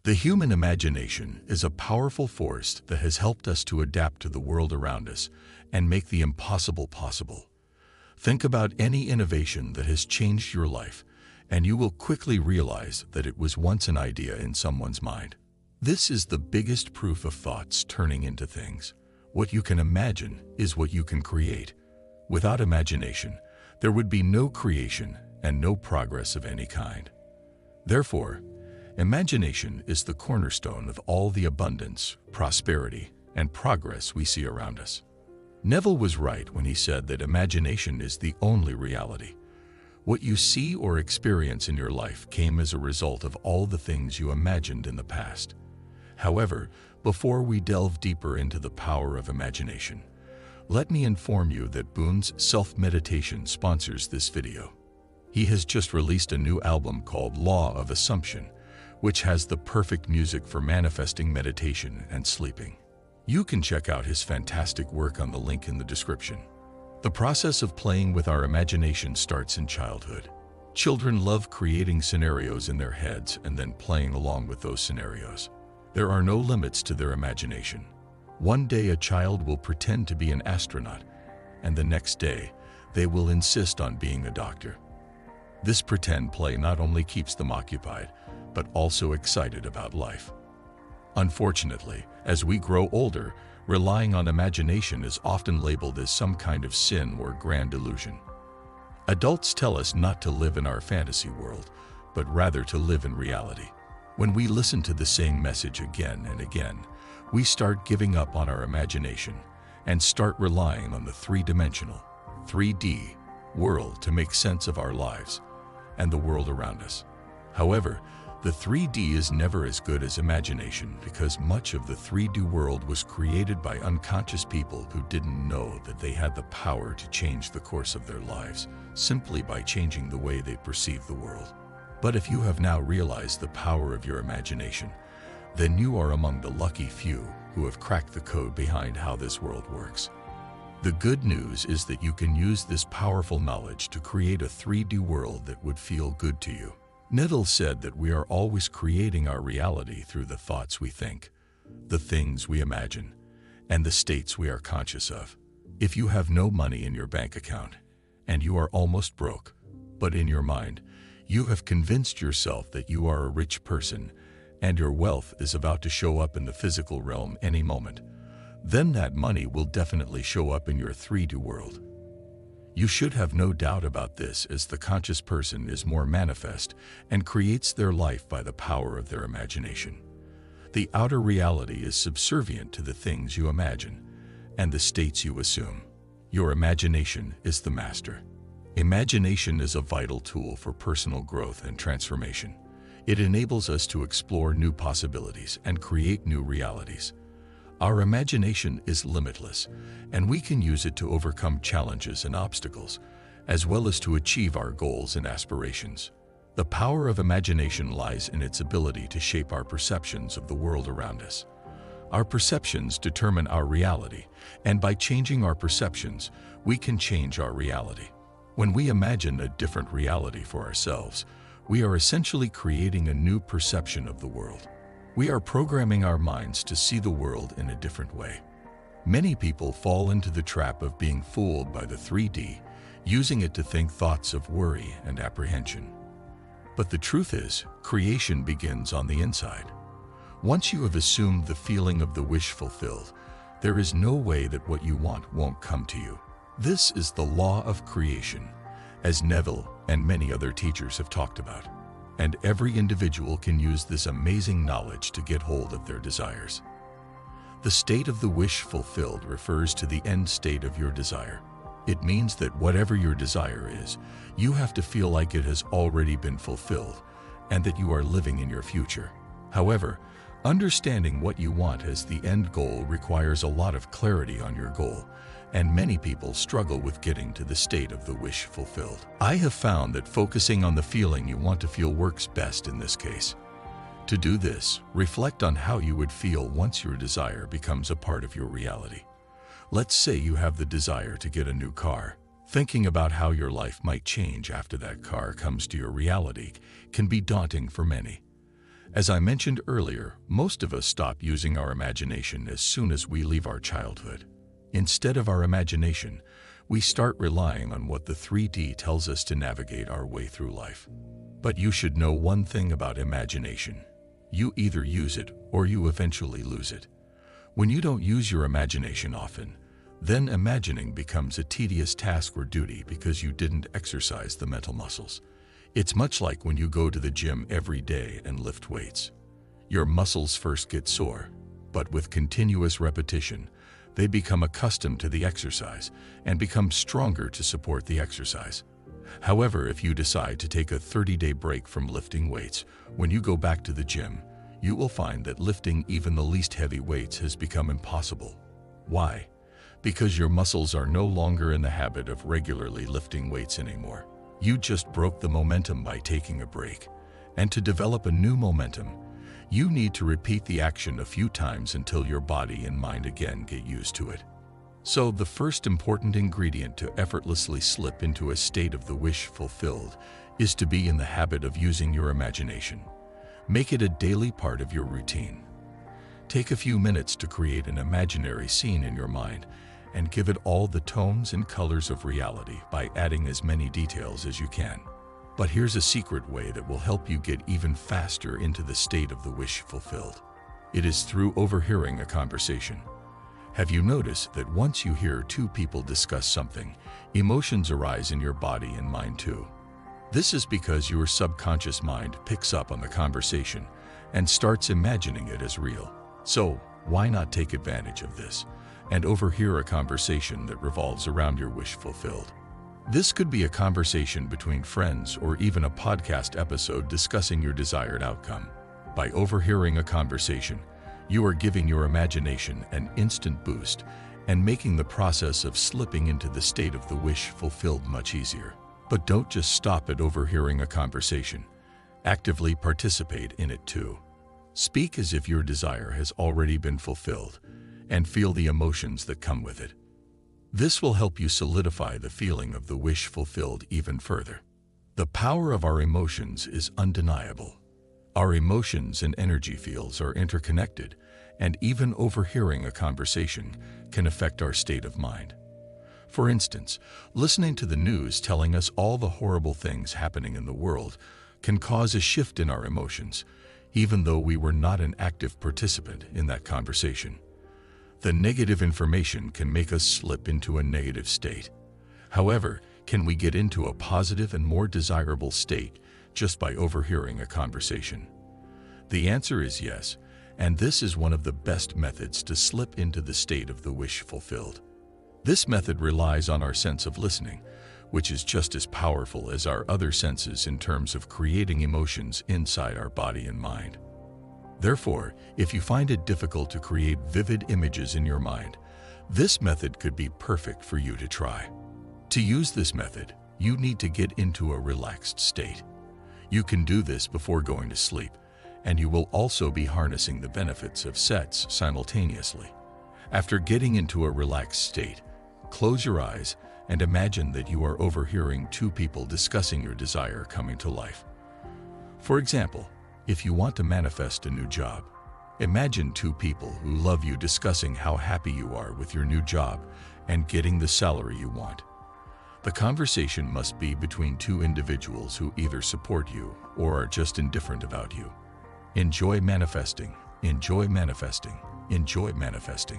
The human imagination is a powerful force that has helped us to adapt to the world around us and make the impossible possible. Think about any innovation that has changed your life, and you will quickly realize that it was once an idea in someone's mind. This is the biggest proof of thoughts turning into things. What you can imagine is what you can create. Without imagination, there would be no creation and no progress of any kind. Therefore, imagination is the cornerstone of all the abundance, prosperity, and progress we see around us. Neville was right when he said that imagination is the only reality. What you see or experience in your life came as a result of all the things you imagined in the past. However, before we delve deeper into the power of imagination, let me inform you that Boone's Self-Meditation sponsors this video. He has just released a new album called Law of Assumption, which has the perfect music for manifesting meditation and sleeping. You can check out his fantastic work on the link in the description. The process of playing with our imagination starts in childhood. Children love creating scenarios in their heads and then playing along with those scenarios. There are no limits to their imagination. One day a child will pretend to be an astronaut, and the next day they will insist on being a doctor. This pretend play not only keeps them occupied, but also excited about life. Unfortunately, as we grow older, relying on imagination is often labeled as some kind of sin or grand illusion. Adults tell us not to live in our fantasy world, but rather to live in reality. When we listen to the same message again and again, we start giving up on our imagination and start relying on the three-dimensional, 3D world to make sense of our lives and the world around us. However, the 3D is never as good as imagination because much of the 3D world was created by unconscious people who didn't know that they had the power to change the course of their lives simply by changing the way they perceive the world. But if you have now realized the power of your imagination, then you are among the lucky few who have cracked the code behind how this world works. The good news is that you can use this powerful knowledge to create a 3D world that would feel good to you. Neville said that we are always creating our reality through the thoughts we think, the things we imagine, and the states we are conscious of. If you have no money in your bank account, and you are almost broke, but in your mind, you have convinced yourself that you are a rich person, and your wealth is about to show up in the physical realm any moment, then that money will definitely show up in your 3D world. You should have no doubt about this, as the conscious person is more manifest and creates their life by the power of their imagination. The outer reality is subservient to the things you imagine and the states you assume. Your imagination is the master. Imagination is a vital tool for personal growth and transformation. It enables us to explore new possibilities and create new realities. Our imagination is limitless, and we can use it to overcome challenges and obstacles, as well as to achieve our goals and aspirations. The power of imagination lies in its ability to shape our perceptions of the world around us. Our perceptions determine our reality, and by changing our perceptions, we can change our reality. When we imagine a different reality for ourselves, we are essentially creating a new perception of the world. We are programming our minds to see the world in a different way. Many people fall into the trap of being fooled by the 3D, using it to think thoughts of worry and apprehension. But the truth is, creation begins on the inside. Once you have assumed the feeling of the wish fulfilled, there is no way that what you want won't come to you. This is the law of creation, as Neville and many other teachers have talked about. And every individual can use this amazing knowledge to get hold of their desires. The state of the wish fulfilled refers to the end state of your desire. It means that whatever your desire is, you have to feel like it has already been fulfilled and that you are living in your future. However, understanding what you want as the end goal requires a lot of clarity on your goal, and many people struggle with getting to the state of the wish fulfilled. I have found that focusing on the feeling you want to feel works best in this case. To do this, reflect on how you would feel once your desire becomes a part of your reality. Let's say you have the desire to get a new car. Thinking about how your life might change after that car comes to your reality can be daunting for many. As I mentioned earlier, most of us stop using our imagination as soon as we leave our childhood. Instead of our imagination, we start relying on what the 3D tells us to navigate our way through life. But you should know one thing about imagination. You either use it or you eventually lose it. When you don't use your imagination often, then imagining becomes a tedious task or duty because you didn't exercise the mental muscles. It's much like when you go to the gym every day and lift weights. Your muscles first get sore, but with continuous repetition, they become accustomed to the exercise and become stronger to support the exercise. However, if you decide to take a 30-day break from lifting weights, when you go back to the gym, you will find that lifting even the least heavy weights has become impossible. Why? Because your muscles are no longer in the habit of regularly lifting weights anymore. You just broke the momentum by taking a break. And to develop a new momentum, you need to repeat the action a few times until your body and mind again get used to it. So the first important ingredient to effortlessly slip into a state of the wish fulfilled is to be in the habit of using your imagination. Make it a daily part of your routine. Take a few minutes to create an imaginary scene in your mind and give it all the tones and colors of reality by adding as many details as you can. But here's a secret way that will help you get even faster into the state of the wish fulfilled. It is through overhearing a conversation. Have you noticed that once you hear two people discuss something, emotions arise in your body and mind too? This is because your subconscious mind picks up on the conversation and starts imagining it as real. So, why not take advantage of this and overhear a conversation that revolves around your wish fulfilled? This could be a conversation between friends or even a podcast episode discussing your desired outcome. By overhearing a conversation, you are giving your imagination an instant boost and making the process of slipping into the state of the wish fulfilled much easier. But don't just stop at overhearing a conversation. Actively participate in it too. Speak as if your desire has already been fulfilled and feel the emotions that come with it. This will help you solidify the feeling of the wish fulfilled even further. The power of our emotions is undeniable. Our emotions and energy fields are interconnected, and even overhearing a conversation can affect our state of mind. For instance, listening to the news telling us all the horrible things happening in the world can cause a shift in our emotions, even though we were not an active participant in that conversation. The negative information can make us slip into a negative state. However, can we get into a positive and more desirable state just by overhearing a conversation? The answer is yes, and this is one of the best methods to slip into the state of the wish fulfilled. This method relies on our sense of listening, which is just as powerful as our other senses in terms of creating emotions inside our body and mind. Therefore, if you find it difficult to create vivid images in your mind, this method could be perfect for you to try. To use this method, you need to get into a relaxed state. You can do this before going to sleep, and you will also be harnessing the benefits of sets simultaneously. After getting into a relaxed state, close your eyes and imagine that you are overhearing two people discussing your desire coming to life. For example, if you want to manifest a new job, imagine two people who love you discussing how happy you are with your new job and getting the salary you want. The conversation must be between two individuals who either support you or are just indifferent about you. Enjoy manifesting, enjoy manifesting, enjoy manifesting.